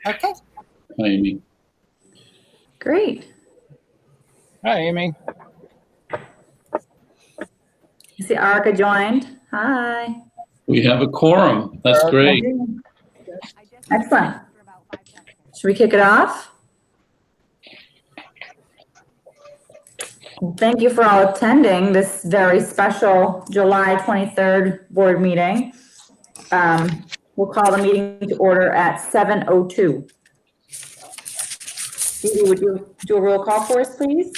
Okay. Hi, Amy. Great. Hi, Amy. I see Erica joined. Hi. We have a quorum. That's great. Excellent. Should we kick it off? Thank you for all attending this very special July 23rd board meeting. We'll call the meeting to order at 7:02. Dee Dee, would you do a roll call for us, please?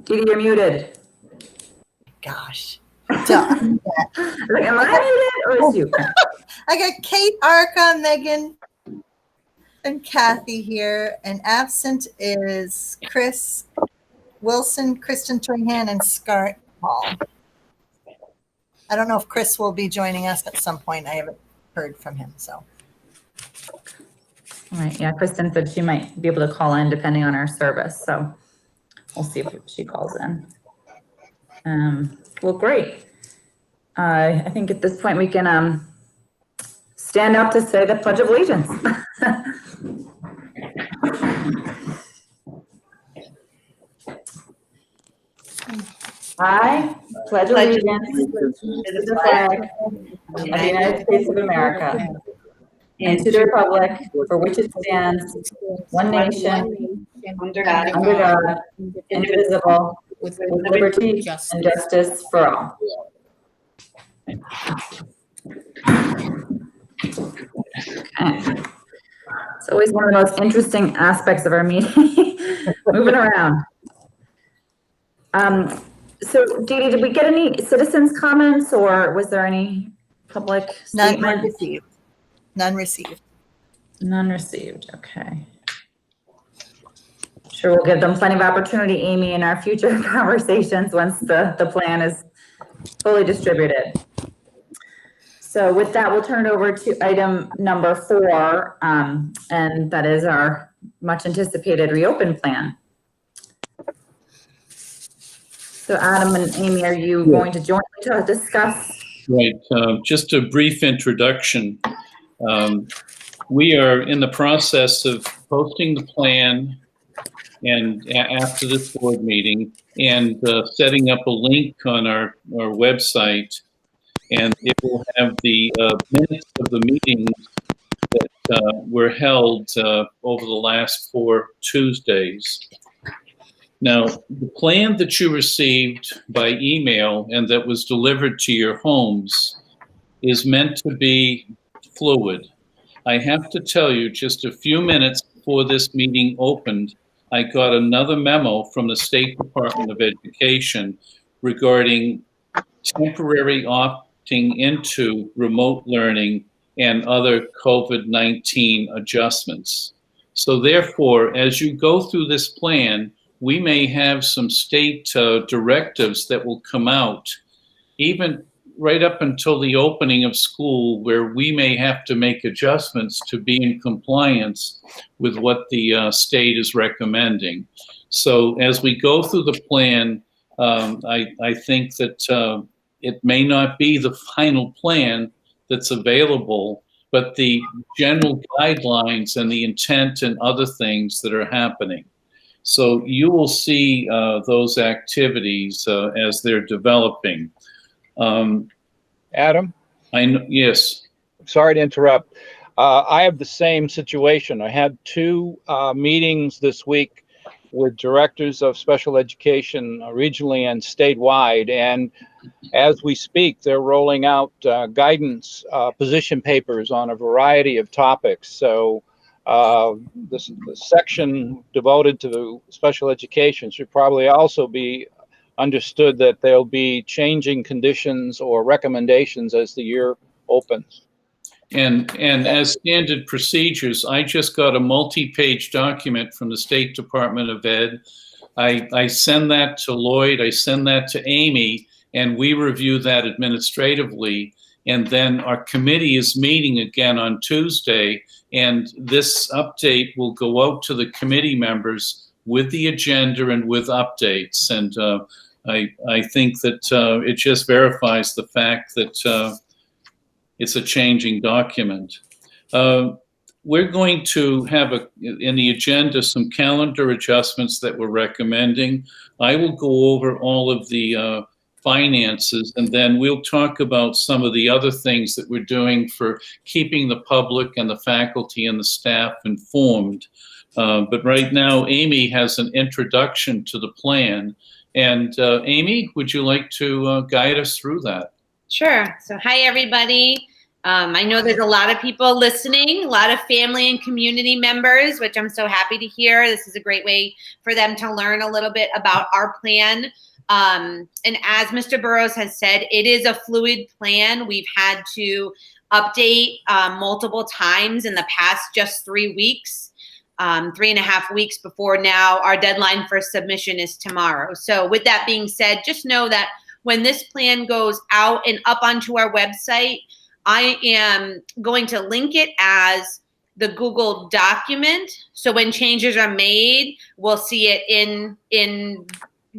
Dee Dee, you're muted. Gosh. Done. Like, am I muted or is you? I got Kate, Arca, Megan, and Kathy here, and absent is Chris Wilson, Kristen Trahan, and Scott Hall. I don't know if Chris will be joining us at some point. I haven't heard from him, so. All right, yeah, Kristen said she might be able to call in depending on our service, so we'll see if she calls in. Well, great. I think at this point we can stand up to say the Pledge of Allegiance. I pledge allegiance to the flag of the United States of America and to the republic for which it stands, one nation, under God, indivisible, with liberty and justice for all. Okay. It's always one of the most interesting aspects of our meeting, moving around. So, Dee Dee, did we get any citizens' comments, or was there any public statement? None received. None received. None received, okay. Sure, we'll give them plenty of opportunity, Amy, in our future conversations once the plan is fully distributed. So with that, we'll turn it over to item number 4, and that is our much anticipated reopen plan. So Adam and Amy, are you going to join to discuss? Right. Just a brief introduction. We are in the process of posting the plan and after this board meeting and setting up a link on our website, and it will have the minutes of the meetings that were held over the last 4 Tuesdays. Now, the plan that you received by email and that was delivered to your homes is meant to be fluid. I have to tell you, just a few minutes before this meeting opened, I got another memo from the State Department of Education regarding temporary opting into remote learning and other COVID-19 adjustments. So therefore, as you go through this plan, we may have some state directives that will come out, even right up until the opening of school, where we may have to make adjustments to be in compliance with what the state is recommending. So as we go through the plan, I think that it may not be the final plan that's available, but the general guidelines and the intent and other things that are happening. So you will see those activities as they're developing. Adam? Yes. Sorry to interrupt. I have the same situation. I had 2 meetings this week with directors of special education regionally and statewide. And as we speak, they're rolling out guidance position papers on a variety of topics. So the section devoted to special education should probably also be understood that there'll be changing conditions or recommendations as the year opens. And as standard procedures, I just got a multi-page document from the State Department of Ed. I send that to Lloyd, I send that to Amy, and we review that administratively. And then our committee is meeting again on Tuesday, and this update will go out to the committee members with the agenda and with updates. And I think that it just verifies the fact that it's a changing document. We're going to have in the agenda some calendar adjustments that we're recommending. I will go over all of the finances, and then we'll talk about some of the other things that we're doing for keeping the public and the faculty and the staff informed. But right now, Amy has an introduction to the plan. And Amy, would you like to guide us through that? Sure. So hi, everybody. I know there's a lot of people listening, a lot of family and community members, which I'm so happy to hear. This is a great way for them to learn a little bit about our plan. And as Mr. Burrows has said, it is a fluid plan. We've had to update multiple times in the past just 3 weeks, 3.5 weeks before now. Our deadline for submission is tomorrow. So with that being said, just know that when this plan goes out and up onto our website, I am going to link it as the Google document. So when changes are made, we'll see it in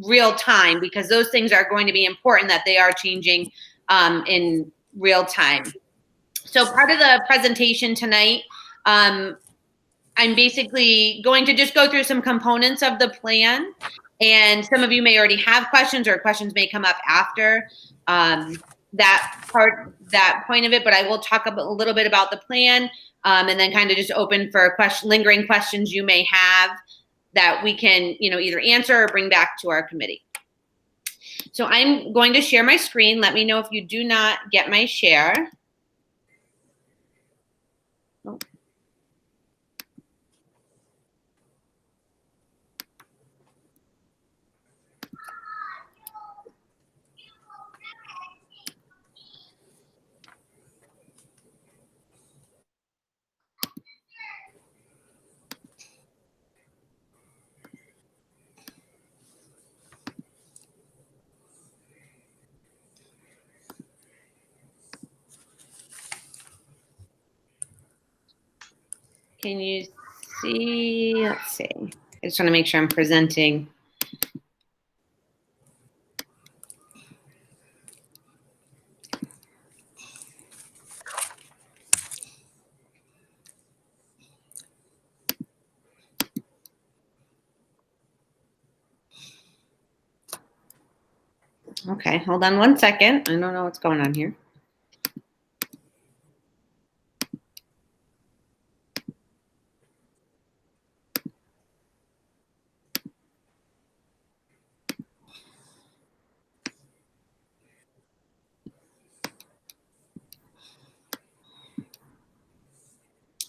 real time, because those things are going to be important, that they are changing in real time. So part of the presentation tonight, I'm basically going to just go through some components of the plan, and some of you may already have questions, or questions may come up after that point of it, but I will talk a little bit about the plan, and then kind of just open for lingering questions you may have that we can, either answer or bring back to our committee. So I'm going to share my screen. Let me know if you do not get my share. Oh. Can you see? Let's see. I just want to make sure I'm presenting. Okay, hold on one second. I don't know what's going on here.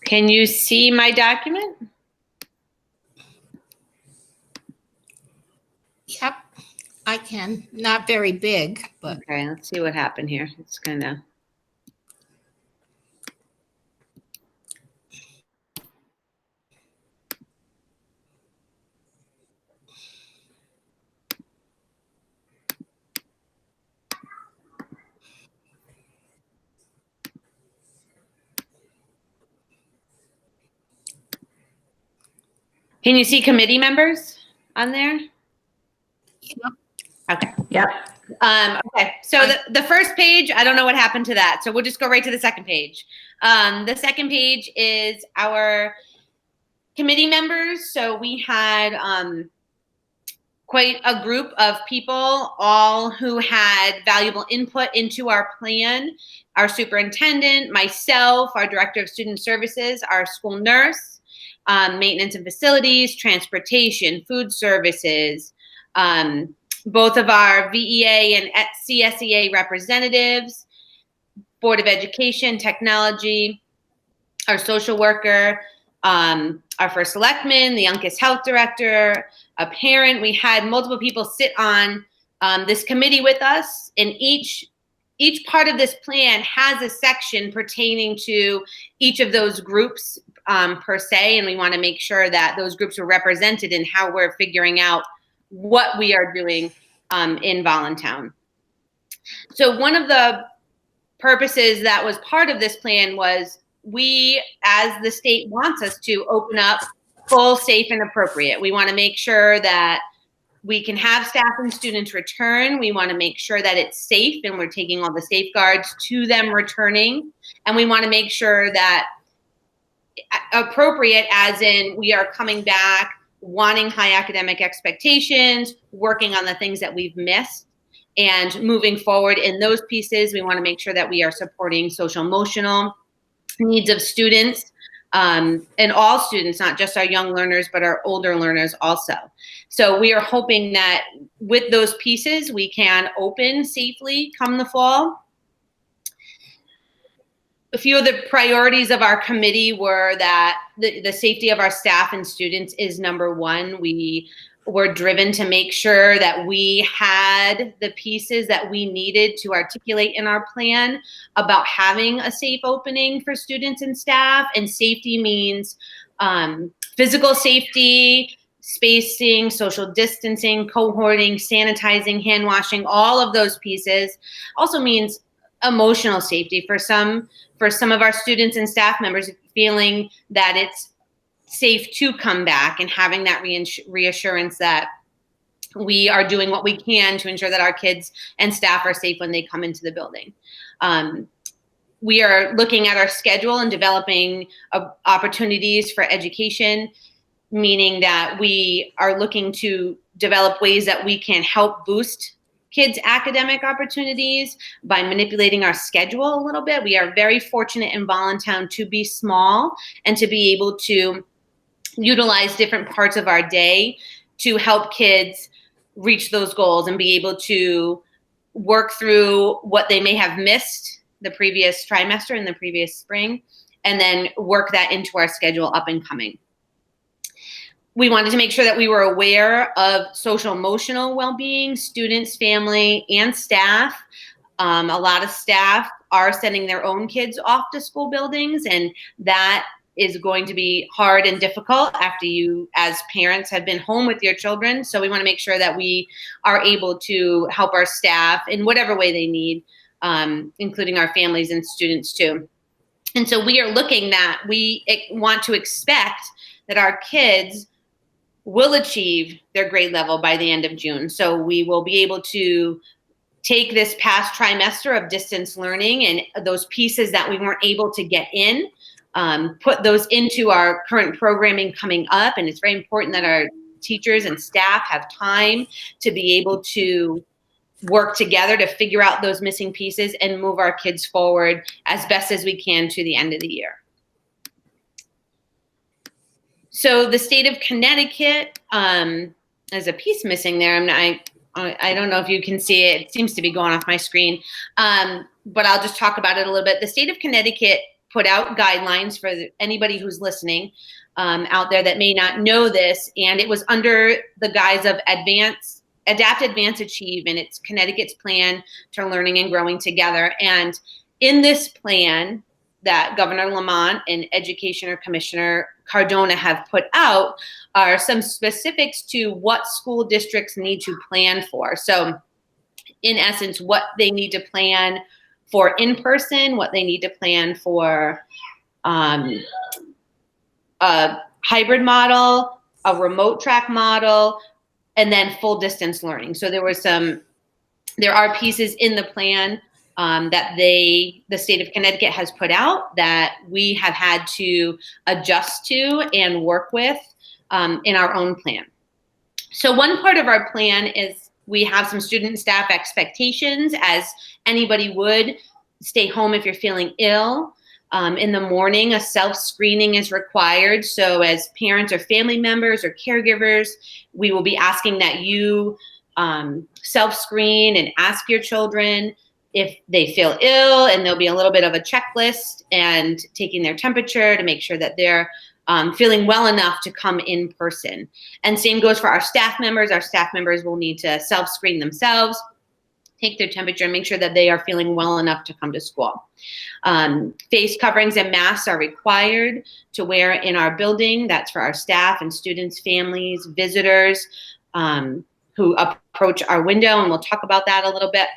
Can you see my document? Yep, I can. Not very big, but. Okay, let's see what happened here. It's kind of. Can you see committee members on there? Yep. Okay. Yep. Okay, so the first page, I don't know what happened to that. So we'll just go right to the second page. The second page is our committee members. So we had quite a group of people, all who had valuable input into our plan. Our superintendent, myself, our director of student services, our school nurse, maintenance and facilities, transportation, food services, both of our VEA and CSEA representatives, Board of Education, technology, our social worker, our first selectman, the Uncas health director, a parent. We had multiple people sit on this committee with us, and each part of this plan has a section pertaining to each of those groups per se, and we want to make sure that those groups are represented in how we're figuring out what we are doing in Voluntown. So one of the purposes that was part of this plan was we, as the state wants us to, open up full, safe, and appropriate. We want to make sure that we can have staff and students return. We want to make sure that it's safe and we're taking all the safeguards to them returning. And we want to make sure that appropriate as in we are coming back wanting high academic expectations, working on the things that we've missed, and moving forward in those pieces. We want to make sure that we are supporting social emotional needs of students, and all students, not just our young learners, but our older learners also. So we are hoping that with those pieces, we can open safely come the fall. A few of the priorities of our committee were that the safety of our staff and students is number one. We were driven to make sure that we had the pieces that we needed to articulate in our plan about having a safe opening for students and staff. And safety means physical safety, spacing, social distancing, cohorting, sanitizing, hand washing, all of those pieces. Also means emotional safety for some of our students and staff members, feeling that it's safe to come back and having that reassurance that we are doing what we can to ensure that our kids and staff are safe when they come into the building. We are looking at our schedule and developing opportunities for education, meaning that we are looking to develop ways that we can help boost kids' academic opportunities by manipulating our schedule a little bit. We are very fortunate in Voluntown to be small and to be able to utilize different parts of our day to help kids reach those goals and be able to work through what they may have missed the previous trimester and the previous spring, and then work that into our schedule up and coming. We wanted to make sure that we were aware of social emotional well-being, students, family, and staff. A lot of staff are sending their own kids off to school buildings, and that is going to be hard and difficult after you, as parents, have been home with your children. So we want to make sure that we are able to help our staff in whatever way they need, including our families and students too. And so we are looking that we want to expect that our kids will achieve their grade level by the end of June. So we will be able to take this past trimester of distance learning and those pieces that we weren't able to get in, put those into our current programming coming up. And it's very important that our teachers and staff have time to be able to work together to figure out those missing pieces and move our kids forward as best as we can to the end of the year. So the state of Connecticut, there's a piece missing there. I don't know if you can see it. It seems to be going off my screen, but I'll just talk about it a little bit. The state of Connecticut put out guidelines for anybody who's listening out there that may not know this, and it was under the guise of Adapt, Advance, Achieve, and it's Connecticut's plan to learning and growing together. And in this plan that Governor Lamont and Education Commissioner Cardona have put out are some specifics to what school districts need to plan for. So in essence, what they need to plan for in-person, what they need to plan for a hybrid model, a remote track model, and then full distance learning. So there are pieces in the plan that the state of Connecticut has put out that we have had to adjust to and work with in our own plan. So one part of our plan is we have some student and staff expectations, as anybody would. Stay home if you're feeling ill. In the morning, a self-screening is required. So as parents or family members or caregivers, we will be asking that you self-screen and ask your children if they feel ill, and there'll be a little bit of a checklist and taking their temperature to make sure that they're feeling well enough to come in person. And same goes for our staff members. Our staff members will need to self-screen themselves, take their temperature, and make sure that they are feeling well enough to come to school. Face coverings and masks are required to wear in our building. That's for our staff and students, families, visitors who approach our window, and we'll talk about that a little bit.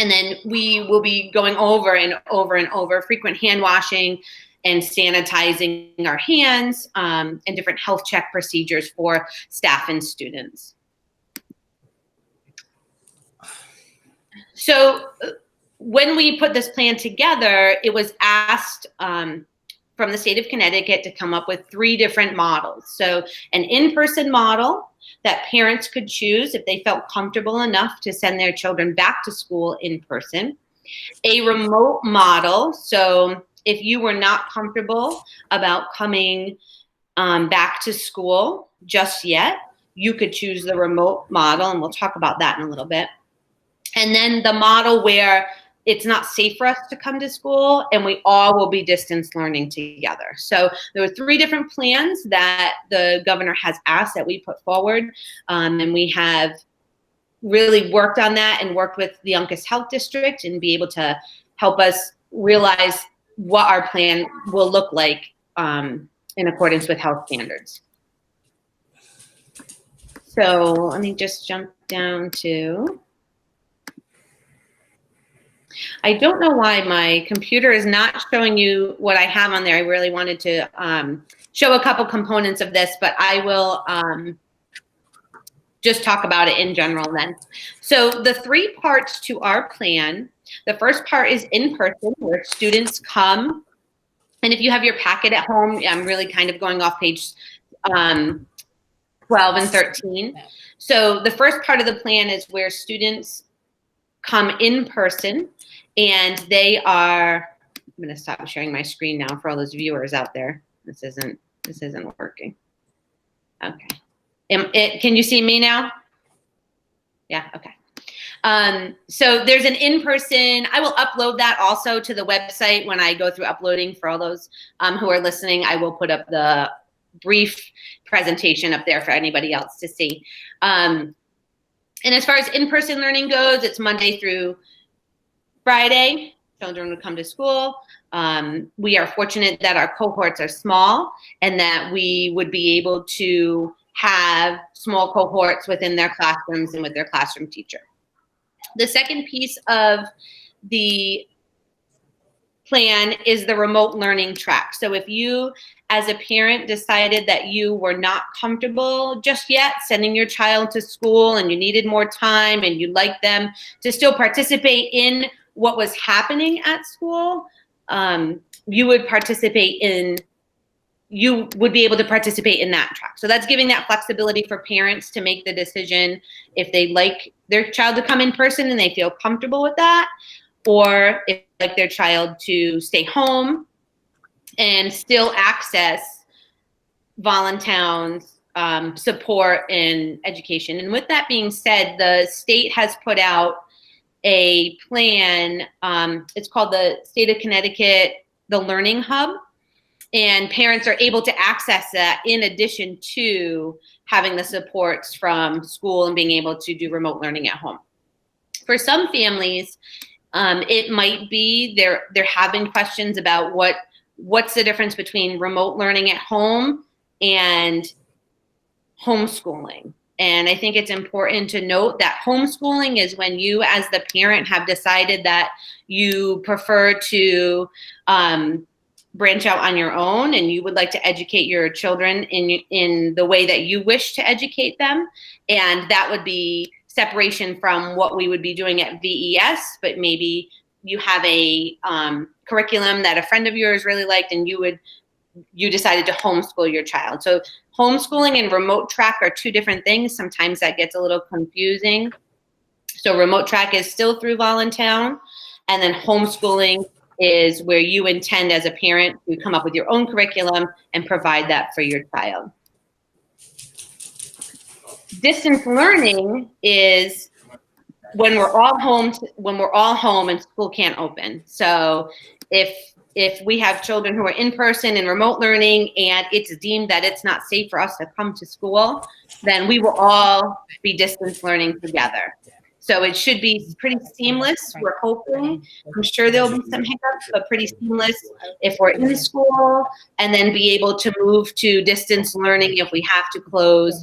And then we will be going over and over and over frequent hand washing and sanitizing our hands, and different health check procedures for staff and students. So when we put this plan together, it was asked from the state of Connecticut to come up with 3 different models. So an in-person model that parents could choose if they felt comfortable enough to send their children back to school in person. A remote model, so if you were not comfortable about coming back to school just yet, you could choose the remote model, and we'll talk about that in a little bit. And then the model where it's not safe for us to come to school and we all will be distance learning together. So there were 3 different plans that the governor has asked that we put forward, and we have really worked on that and worked with the Uncas Health District and be able to help us realize what our plan will look like in accordance with health standards. So let me just jump down to, I don't know why my computer is not showing you what I have on there. I really wanted to show a couple components of this, but I will just talk about it in general then. So the 3 parts to our plan, the first part is in person, where students come, and if you have your packet at home, I'm really kind of going off page 12 and 13. So the first part of the plan is where students come in person, and they are, I'm going to stop sharing my screen now for all those viewers out there. This isn't working. Okay. Can you see me now? Yeah, okay. So there's an in-person, I will upload that also to the website when I go through uploading for all those who are listening. I will put up the brief presentation up there for anybody else to see. And as far as in-person learning goes, it's Monday through Friday. Children would come to school. We are fortunate that our cohorts are small and that we would be able to have small cohorts within their classrooms and with their classroom teacher. The second piece of the plan is the remote learning track. So if you, as a parent, decided that you were not comfortable just yet sending your child to school and you needed more time and you'd like them to still participate in what was happening at school, you would be able to participate in that track. So that's giving that flexibility for parents to make the decision if they like their child to come in person and they feel comfortable with that, or if they like their child to stay home and still access Voluntown's support and education. And with that being said, the state has put out a plan. It's called the State of Connecticut, the Learning Hub. And parents are able to access that in addition to having the supports from school and being able to do remote learning at home. For some families, it might be there have been questions about what's the difference between remote learning at home and homeschooling. And I think it's important to note that homeschooling is when you as the parent have decided that you prefer to branch out on your own and you would like to educate your children in the way that you wish to educate them. And that would be separation from what we would be doing at VES, but maybe you have a curriculum that a friend of yours really liked and you decided to homeschool your child. So homeschooling and remote track are 2 different things. Sometimes that gets a little confusing. So remote track is still through Voluntown, and then homeschooling is where you intend as a parent to come up with your own curriculum and provide that for your child. Distance learning is when we're all home and school can't open. So if we have children who are in person and remote learning and it's deemed that it's not safe for us to come to school, then we will all be distance learning together. So it should be pretty seamless, we're hoping. I'm sure there'll be some hiccups, but pretty seamless if we're in school, and then be able to move to distance learning if we have to close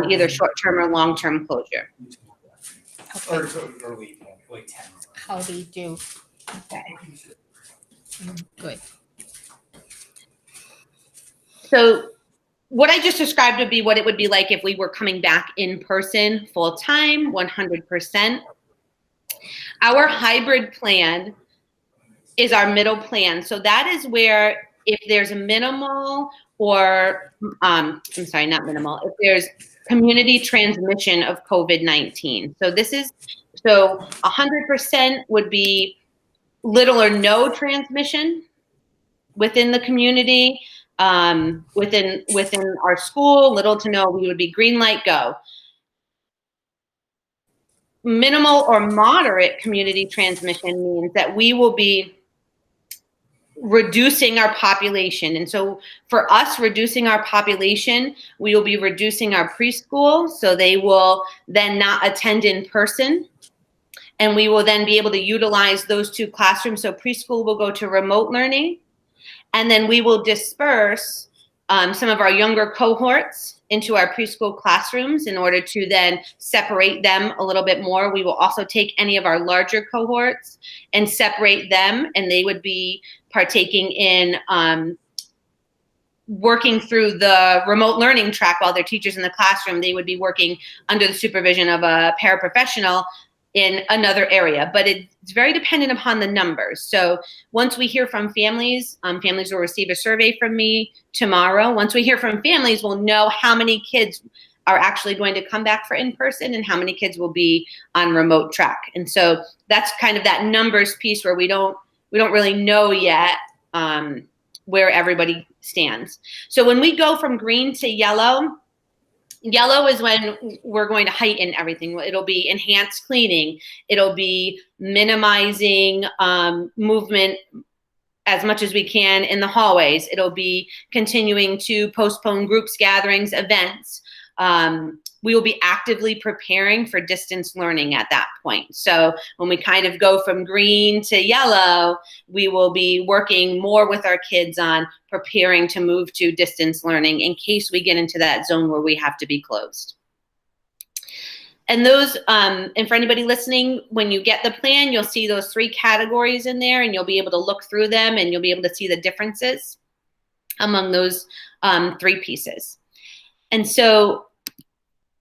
either short-term or long-term closure. How do you do? Okay. Good. So what I just described would be what it would be like if we were coming back in person full time, 100%. Our hybrid plan is our middle plan. So that is where if there's a minimal or, I'm sorry, not minimal, if there's community transmission of COVID-19. So 100% would be little or no transmission within the community, within our school, little to no, we would be green light, go. Minimal or moderate community transmission means that we will be reducing our population. And so for us, reducing our population, we will be reducing our preschool. So they will then not attend in person. And we will then be able to utilize those 2 classrooms. So preschool will go to remote learning. And then we will disperse some of our younger cohorts into our preschool classrooms in order to then separate them a little bit more. We will also take any of our larger cohorts and separate them, and they would be partaking in working through the remote learning track while they're teachers in the classroom. They would be working under the supervision of a paraprofessional in another area, but it's very dependent upon the numbers. So once we hear from families, families will receive a survey from me tomorrow. Once we hear from families, we'll know how many kids are actually going to come back for in-person and how many kids will be on remote track. And so that's kind of that numbers piece where we don't really know yet where everybody stands. So when we go from green to yellow, yellow is when we're going to heighten everything. It'll be enhanced cleaning. It'll be minimizing movement as much as we can in the hallways. It'll be continuing to postpone groups, gatherings, events. We will be actively preparing for distance learning at that point. So when we kind of go from green to yellow, we will be working more with our kids on preparing to move to distance learning in case we get into that zone where we have to be closed. And those, and for anybody listening, when you get the plan, you'll see those 3 categories in there, and you'll be able to look through them, and you'll be able to see the differences among those 3 pieces. And so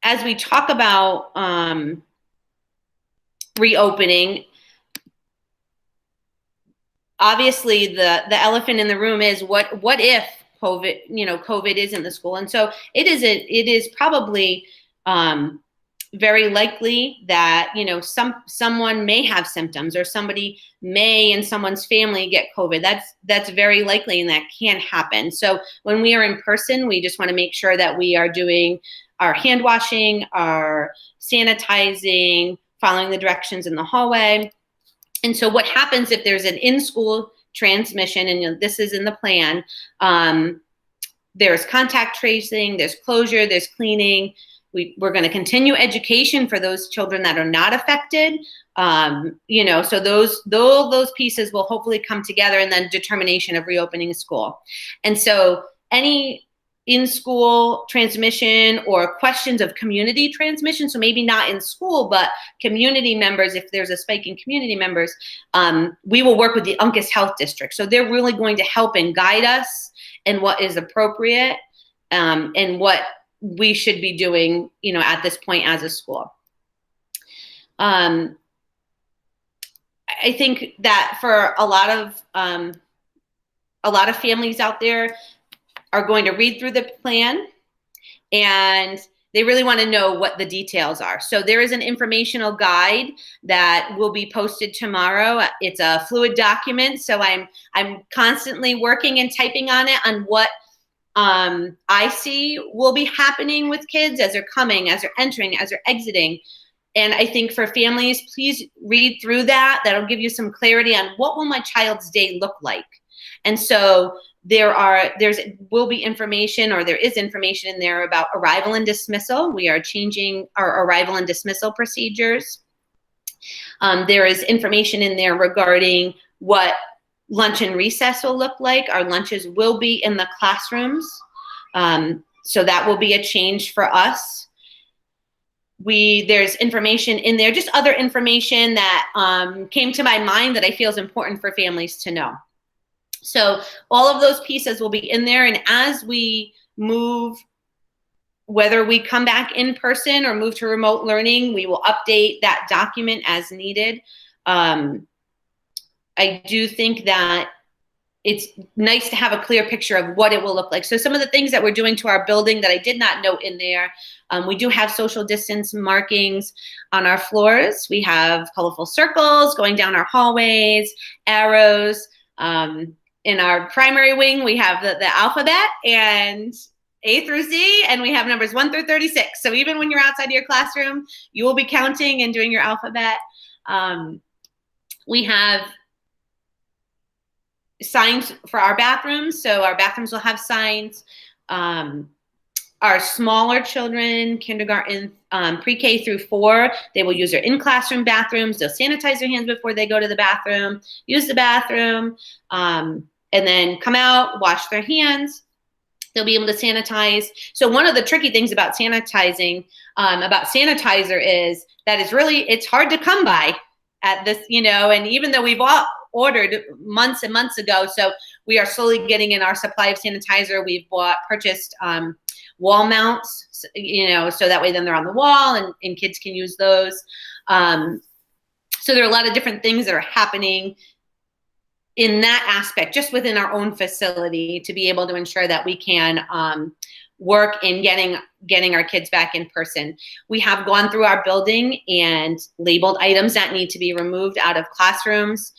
as we talk about reopening, obviously the elephant in the room is what if COVID is in the school. And so it is probably very likely that someone may have symptoms, or somebody may in someone's family get COVID. That's very likely, and that can happen. So when we are in person, we just want to make sure that we are doing our hand washing, our sanitizing, following the directions in the hallway. And so what happens if there's an in-school transmission, and this is in the plan, there's contact tracing, there's closure, there's cleaning. We're going to continue education for those children that are not affected. So those pieces will hopefully come together, and then determination of reopening school. And so any in-school transmission or questions of community transmission, so maybe not in school, but community members, if there's a spike in community members, we will work with the Uncas Health District. So they're really going to help and guide us in what is appropriate and what we should be doing, at this point as a school. I think that for a lot of families out there are going to read through the plan, and they really want to know what the details are. So there is an informational guide that will be posted tomorrow. It's a fluid document, so I'm constantly working and typing on it on what I see will be happening with kids as they're coming, as they're entering, as they're exiting. And I think for families, please read through that. That'll give you some clarity on what will my child's day look like. And so there will be information, or there is information in there about arrival and dismissal. We are changing our arrival and dismissal procedures. There is information in there regarding what lunch and recess will look like. Our lunches will be in the classrooms. So that will be a change for us. There's information in there, just other information that came to my mind that I feel is important for families to know. So all of those pieces will be in there. And as we move, whether we come back in person or move to remote learning, we will update that document as needed. I do think that it's nice to have a clear picture of what it will look like. So some of the things that we're doing to our building that I did not note in there, we do have social distance markings on our floors. We have colorful circles going down our hallways, arrows. In our primary wing, we have the alphabet and A through Z, and we have numbers 1 through 36. So even when you're outside of your classroom, you will be counting and doing your alphabet. We have signs for our bathrooms. So our bathrooms will have signs. Our smaller children, kindergarten, pre-K through 4, they will use their in-classroom bathrooms. They'll sanitize their hands before they go to the bathroom, use the bathroom, and then come out, wash their hands. They'll be able to sanitize. So one of the tricky things about sanitizing, about sanitizer is that it's hard to come by at this, and even though we've all ordered months and months ago, so we are slowly getting in our supply of sanitizer. We've purchased wall mounts, so that way then they're on the wall and kids can use those. So there are a lot of different things that are happening in that aspect, just within our own facility, to be able to ensure that we can work in getting our kids back in person. We have gone through our building and labeled items that need to be removed out of classrooms,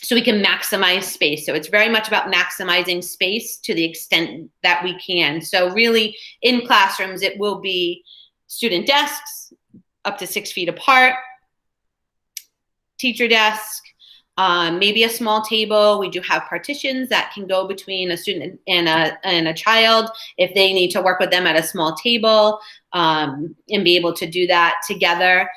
so we can maximize space. So it's very much about maximizing space to the extent that we can. So really, in classrooms, it will be student desks up to 6 feet apart, teacher desk, maybe a small table. We do have partitions that can go between a student and a child if they need to work with them at a small table, and be able to do that together.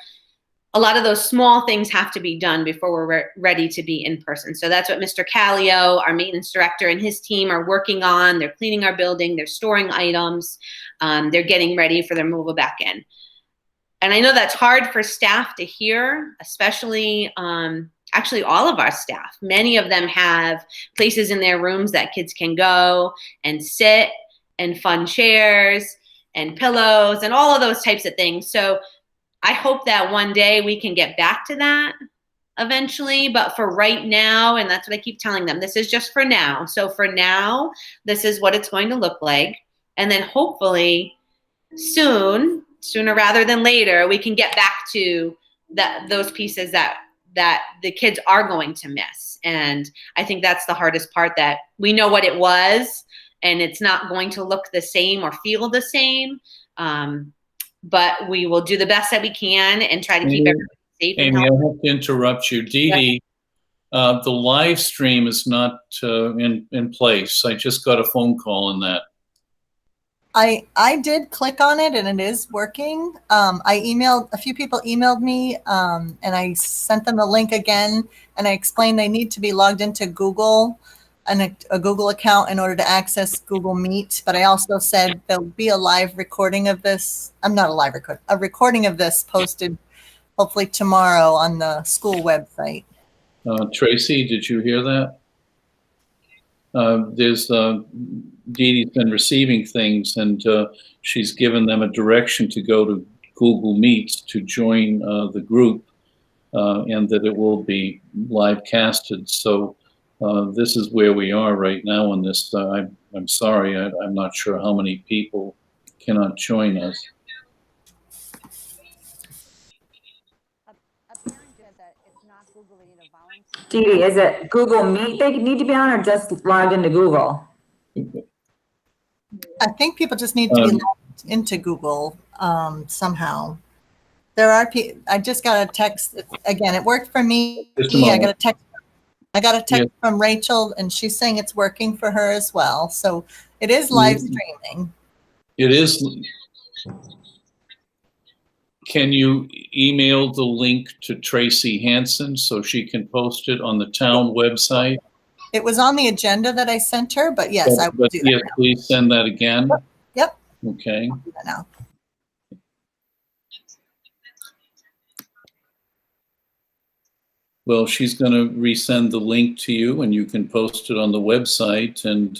A lot of those small things have to be done before we're ready to be in person. So that's what Mr. Callio, our maintenance director, and his team are working on. They're cleaning our building, they're storing items, they're getting ready for their move back in. And I know that's hard for staff to hear, especially actually all of our staff. Many of them have places in their rooms that kids can go and sit, and fun chairs and pillows and all of those types of things. So I hope that one day we can get back to that eventually, but for right now, and that's what I keep telling them, this is just for now. So for now, this is what it's going to look like. And then hopefully sooner rather than later, we can get back to those pieces that the kids are going to miss. And I think that's the hardest part, that we know what it was and it's not going to look the same or feel the same. But we will do the best that we can and try to keep everybody safe. Amy, I have to interrupt you. Dee Dee, the live stream is not in place. I just got a phone call on that. I did click on it and it is working. A few people emailed me, and I sent them the link again, and I explained they need to be logged into Google and a Google account in order to access Google Meet. But I also said there'll be a live recording of this. A recording of this posted hopefully tomorrow on the school website. Tracy, did you hear that? There's Dee Dee's been receiving things, and she's given them a direction to go to Google Meets to join the group, and that it will be live casted. So this is where we are right now on this. I'm sorry, I'm not sure how many people cannot join us. Dee Dee, is it Google Meet they need to be on, or just logged into Google? I think people just need to be logged into Google somehow. I just got a text again. It worked for me. I got a text from Rachel, and she's saying it's working for her as well. So it is live streaming. It is. Can you email the link to Tracy Hansen so she can post it on the town website? It was on the agenda that I sent her, but yes, I will do that. Yes, please send that again. Yep. Okay. I'll do that now. Well, she's going to resend the link to you, and you can post it on the website, and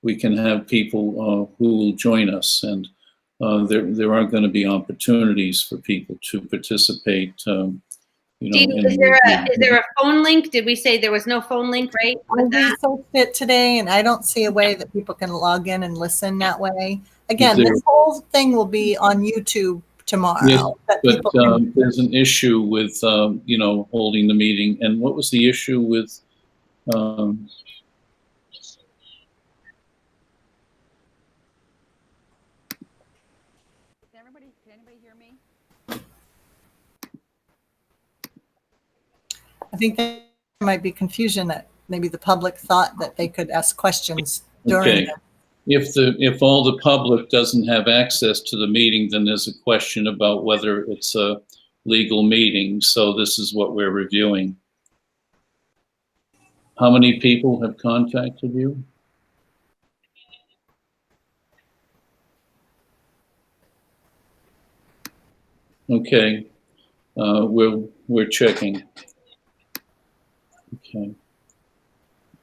we can have people who will join us. And there are going to be opportunities for people to participate. Is there a phone link? Did we say there was no phone link, right? I researched it today, and I don't see a way that people can log in and listen that way. Again, this whole thing will be on YouTube tomorrow. Yes, but there's an issue with holding the meeting. And what was the issue with? Can anybody hear me? I think there might be confusion that maybe the public thought that they could ask questions during Okay. If all the public doesn't have access to the meeting, then there's a question about whether it's a legal meeting. So this is what we're reviewing. How many people have contacted you? Okay, we're checking. Okay.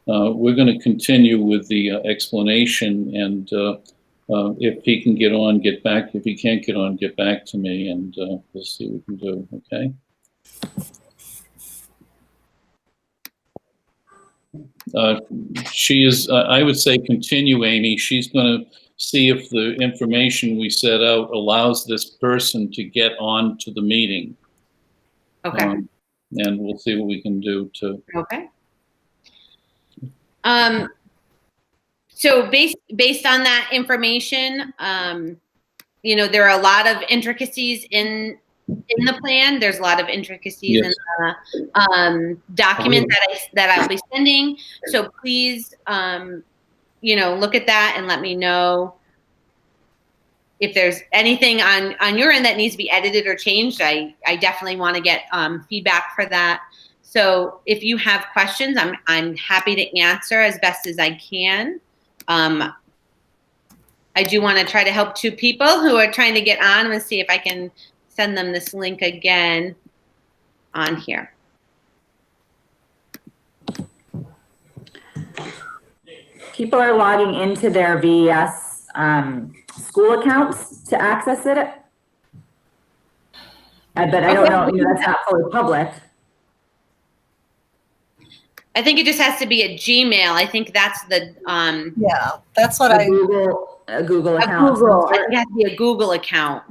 We're going to continue with the explanation, and if he can get on, get back. If he can't get on, get back to me, and we'll see what we can do, okay? She is, I would say continue, Amy. She's going to see if the information we set out allows this person to get on to the meeting. Okay. And we'll see what we can do to. Okay. So based on that information, there are a lot of intricacies in the plan. There's a lot of intricacies in the document that I'll be sending. So please, look at that and let me know if there's anything on your end that needs to be edited or changed. I definitely want to get feedback for that. So if you have questions, I'm happy to answer as best as I can. I do want to try to help two people who are trying to get on. I'm going to see if I can send them this link again on here. People are logging into their VES school accounts to access it. But I don't know, that's not fully public. I think it just has to be a Gmail. I think that's the yeah, that's what a Google account. Google. I think it has to be a Google account.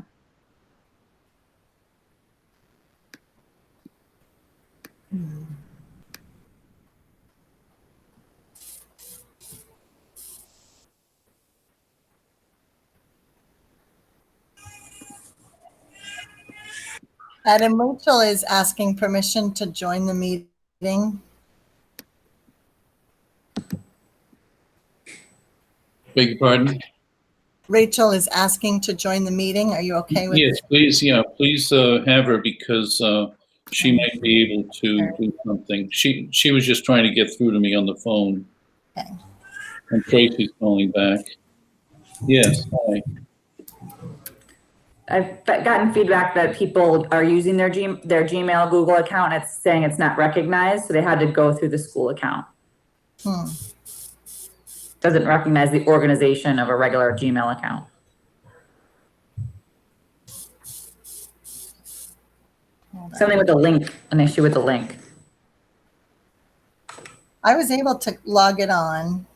Adam, Rachel is asking permission to join the meeting. Beg your pardon? Rachel is asking to join the meeting. Are you okay with Yes, please. Yeah, please have her, because she might be able to do something. She was just trying to get through to me on the phone. Okay. And Tracy's calling back. Yes, hi. I've gotten feedback that people are using their Gmail Google account and it's saying it's not recognized, so they had to go through the school account. Doesn't recognize the organization of a regular Gmail account. Something with the link, an issue with the link. I was able to log it on.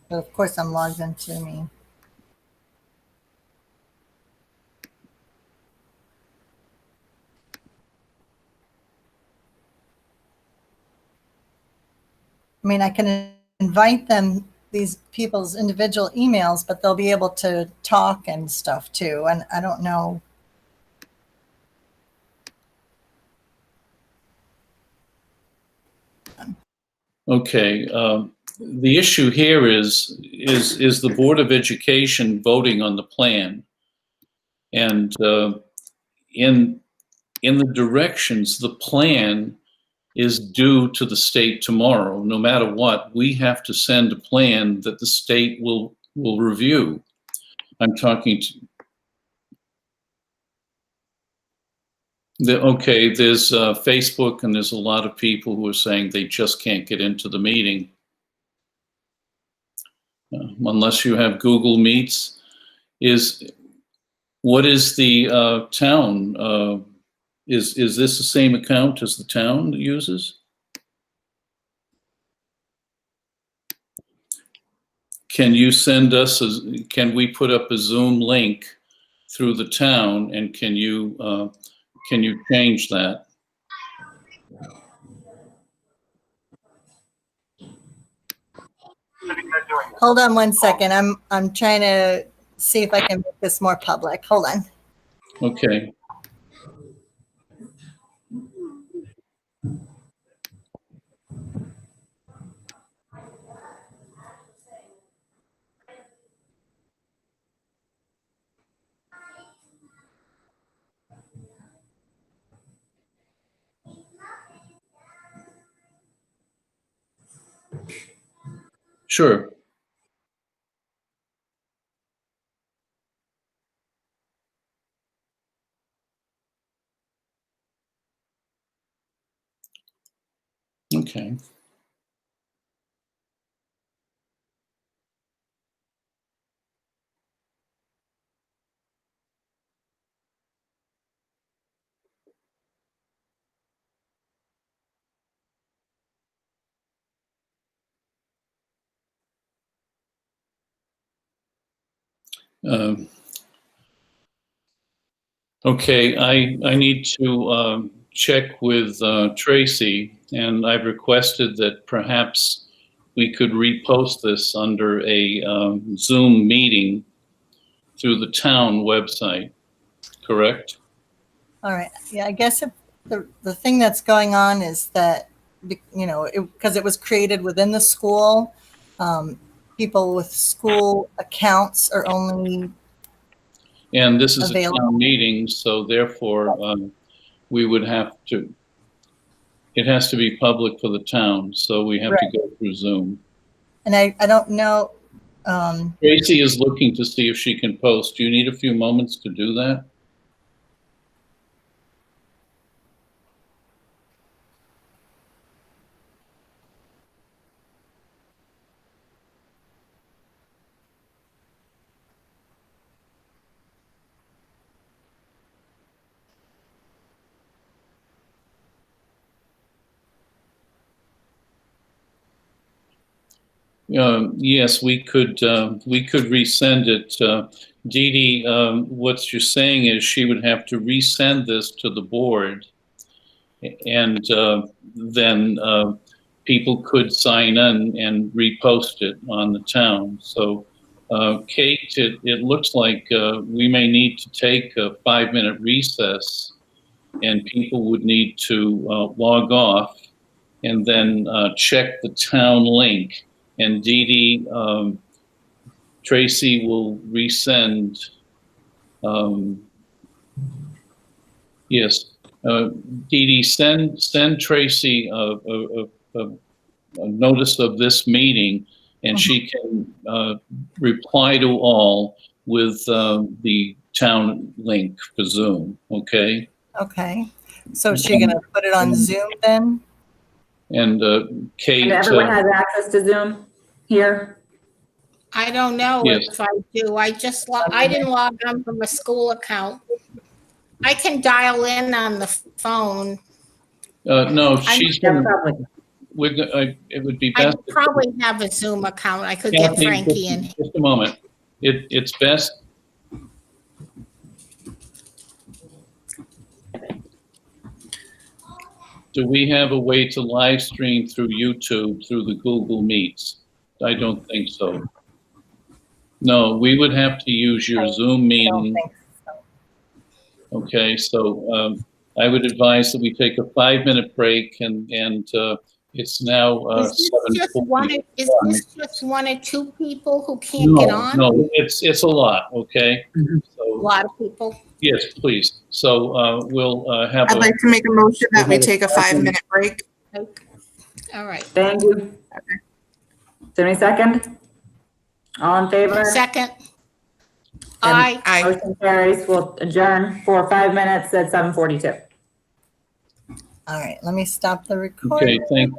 But of course, I'm logged into me. I mean, I can invite them, these people's individual emails, but they'll be able to talk and stuff too. And I don't know. Okay. The issue here is the Board of Education voting on the plan, and in the directions, the plan is due to the state tomorrow. No matter what, we have to send a plan that the state will review. I'm talking Okay, there's Facebook, and there's a lot of people who are saying they just can't get into the meeting. Unless you have Google Meets. What is the town? Is this the same account as the town uses? Can you send us, can we put up a Zoom link through the town, and can you change that? Hold on one second. I'm trying to see if I can make this more public. Hold on. Okay. Sure. Okay. Okay, I need to check with Tracy, and I've requested that perhaps we could repost this under a Zoom meeting through the town website, correct? All right. Yeah, I guess the thing that's going on is that, because it was created within the school, people with school accounts are only And this is available. a town meeting, so therefore we would have to, it has to be public for the town, so we have to go through Zoom. And I don't know. Tracy is looking to see if she can post. Do you need a few moments to do that? Yes, we could resend it. Dee Dee, what you're saying is she would have to resend this to the board, and then people could sign in and repost it on the town. So, Kate, it looks like we may need to take a 5-minute recess, and people would need to log off and then check the town link. And Dee Dee, Tracy will resend. Yes, Dee Dee, send Tracy a notice of this meeting, and she can reply to all with the town link for Zoom. Okay. Okay. So is she going to put it on Zoom then? And Kate. And everyone has access to Zoom here? I don't know Yes. if I do. I didn't log on from a school account. I can dial in on the phone. No, she's Yeah, been. probably. It would be I best. probably have a Zoom account. I could get Kathy, Frankie in. Just a moment. It's best. Do we have a way to live stream through YouTube through the Google Meets? I don't think so. No, we would have to use your Zoom I don't meeting. think so. Okay, so I would advise that we take a 5-minute break, and it's now Is this just 7:40. just one or two people who can't get on? No, it's a lot. Okay, A so lot of people. yes, please. So we'll have. I'd like to make a motion that we take a 5-minute break. All right. Thank you. Is there any second? All in favor? Second. Aye. Aye. Motion carries. We'll adjourn for 5 minutes at 7:42. All right, let me stop the Okay, recording.